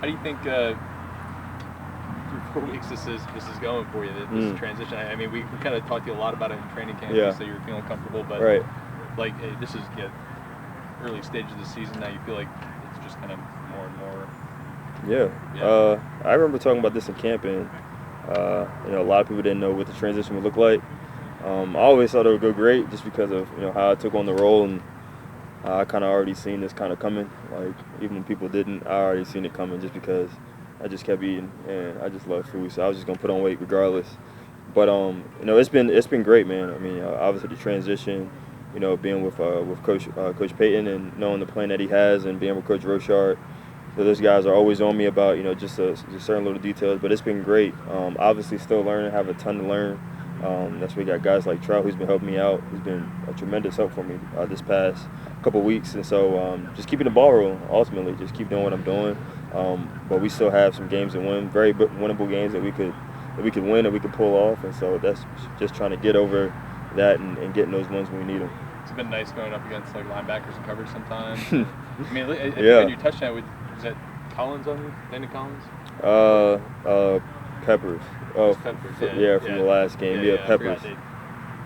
How do you think through 4 weeks this is going for you? This transition. I mean, we kind of talked to you a lot about it in training camp. Yeah. So you're feeling comfortable, but like this is early stage of the season now. You feel like it's just kind of more and more. Yeah. I remember talking about this in camp, and a lot of people didn't know what the transition would look like. I always thought it would go great just because of how I took on the role, and I kind of already seen this kind of coming. Like even when people didn't, I already seen it coming just because I just kept eating and I just love food, so I was just gonna put on weight regardless. But it's been great, man. I mean, obviously the transition, being with Coach Payton and knowing the plan that he has, and being with Coach Rochard. So those guys are always on me about just certain little details, but it's been great. Obviously, still learning, have a ton to learn. That's why we got guys like Trout who's been helping me out. He's been a tremendous help for me this past couple weeks, and so just keeping the ball rolling. Ultimately, just keep doing what I'm doing. But we still have some games to win, very winnable games that we could win and we could pull off, and so that's just trying to get over that and getting those wins when we need them. It's been nice going up against like linebackers and coverage sometimes. I mean, I think on your touchdown, was that Collins on you? Landon Collins? Peppers. Oh, Peppers. From the last game. Yeah, Peppers.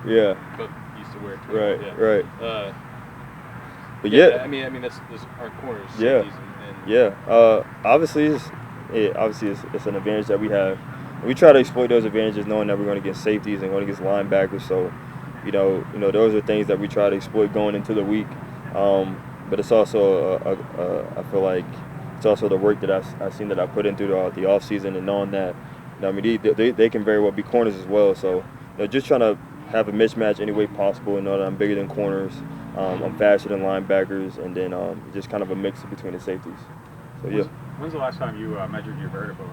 Yeah. Both used to wear it. Right. But I mean that's our corners. Obviously it's an advantage that we have. We try to exploit those advantages, knowing that we're going to get safeties and going against linebackers. So, those are things that we try to exploit going into the week. But it's also I feel like it's also the work that I've seen that I put into the off season, and knowing that they can very well be corners as well. So just trying to have a mismatch any way possible, and know that I'm bigger than corners, I'm faster than linebackers, and then just kind of a mix between the safeties. So yeah. When's the last time you measured your vertical?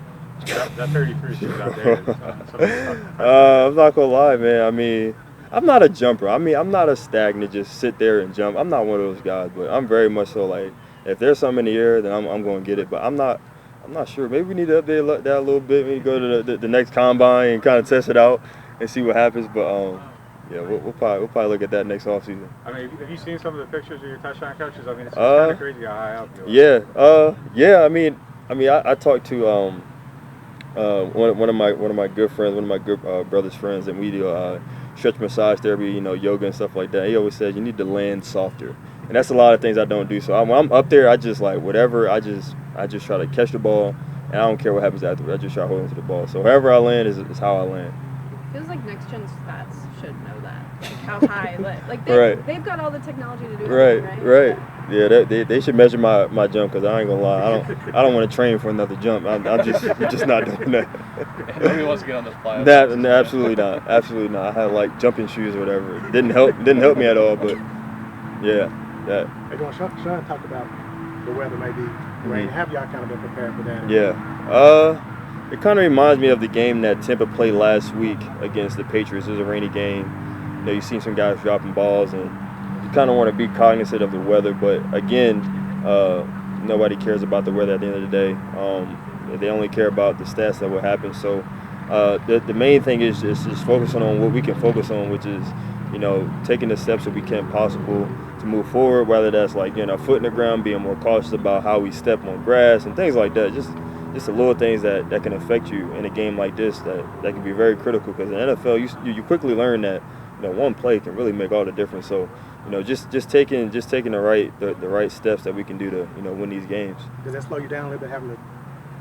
That 33 shoes out there. I'm not gonna lie, man. I mean, I'm not a jumper. I mean, I'm not a stagnant just sit there and jump. I'm not one of those guys, but I'm very much so like if there's something in the air, then I'm going to get it. But I'm not sure. Maybe we need to update that a little bit. Maybe go to the next combine and kind of test it out and see what happens. But we'll probably look at that next offseason. I mean, have you seen some of the pictures of your touchdown catches? I mean, it's kind of crazy how high up you are. Yeah. I mean, I talked to one of my good friends, one of my good brother's friends, and we do stretch massage therapy, yoga and stuff like that. He always says you need to land softer, and that's a lot of things I don't do. So when I'm up there, I just like whatever. I just try to catch the ball, and I don't care what happens afterwards. I just try holding to the ball. So however I land is how I land. Feels like next gen stats should know that, like how high, they've got all the technology to do that. Right. Yeah, they should measure my jump, because I ain't gonna lie, I don't want to train for another jump. I'm just not doing that. Nobody wants to get on this fly. Absolutely not. I had like jumping shoes or whatever. It didn't help me at all. But yeah, that. Hey, Sean talked about the weather may be rain. Have y'all kind of been prepared for that? Yeah. It kind of reminds me of the game that Tampa played last week against the Patriots. It was a rainy game. You've seen some guys dropping balls, and you kind of want to be cognizant of the weather. But again, nobody cares about the weather at the end of the day. They only care about the stats that will happen. So the main thing is just focusing on what we can focus on, which is taking the steps that we can possible to move forward, whether that's like getting our foot in the ground, being more cautious about how we step on grass and things like that. Just the little things that can affect you in a game like this that can be very critical, because in the NFL you quickly learn that one play can really make all the difference. So just taking the right steps that we can do to win these games. Does that slow you down a little bit, having to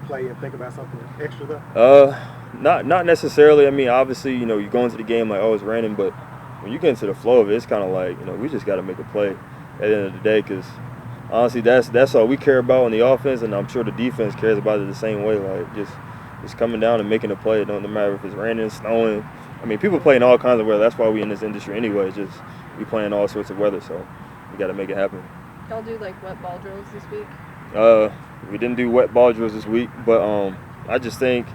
play and think about something extra though? Not necessarily. I mean, obviously you go into the game like, oh, it's raining, but when you get into the flow of it, it's kind of like we just got to make a play at the end of the day, because honestly, that's all we care about on the offense, and I'm sure the defense cares about it the same way. Like just coming down and making a play. No matter if it's raining, snowing. I mean, people play in all kinds of weather. That's why we in this industry anyway. Just we play in all sorts of weather, so we got to make it happen. Y'all do like wet ball drills this week? We didn't do wet ball drills this week, but I just think,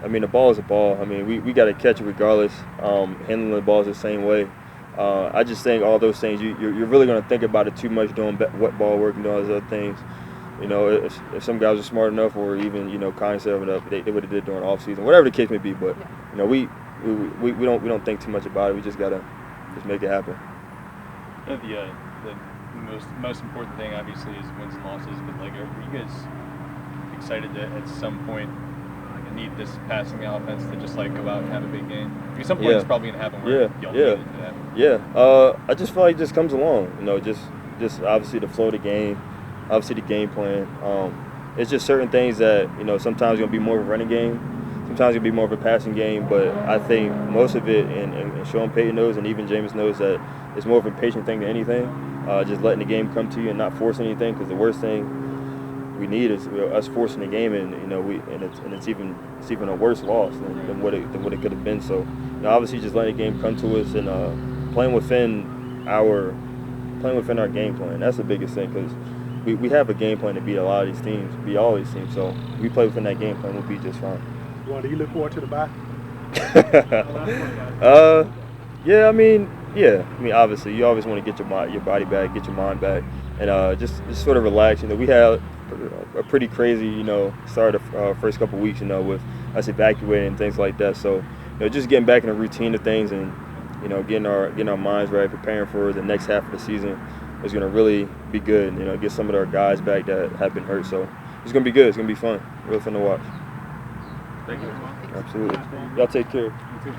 I mean, the ball is a ball. I mean, we got to catch it regardless. Handling the ball is the same way. I just think all those things, you're really going to think about it too much doing wet ball work and doing all those other things. If some guys are smart enough, or even cognizant of enough, they would have did during off season, whatever the case may be. But we don't think too much about it. We just gotta make it happen. The most important thing obviously is wins and losses. But like, are you guys excited to at some point need this passing offense to just like go out and have a big game? Because some point it's probably gonna happen where y'all need it to happen. Yeah. I just feel like it just comes along. Just obviously the flow of the game, obviously the game plan. It's just certain things that sometimes it's gonna be more of a running game, sometimes it's gonna be more of a passing game. But I think most of it, and Sean Payton knows, and even Jameis knows that it's more of a patient thing than anything. Just letting the game come to you and not forcing anything. Because the worst thing we need is us forcing the game, and it's even a worse loss than what it could have been. So obviously just letting the game come to us and playing within our game plan. That's the biggest thing, because we have a game plan to beat a lot of these teams, beat all these teams. So we play within that game plan, we'll be just fine. Do you look forward to the bye? Yeah. I mean, obviously you always want to get your body back, get your mind back, and just sort of relax. We had a pretty crazy, start of first couple weeks, with us evacuating and things like that. So, just getting back in the routine of things and, getting our minds right, preparing for the next half of the season is going to really be good. Get some of our guys back that have been hurt. So it's going to be good. It's going to be fun. Real fun to watch. Thank you. Absolutely. Y'all take care. You too.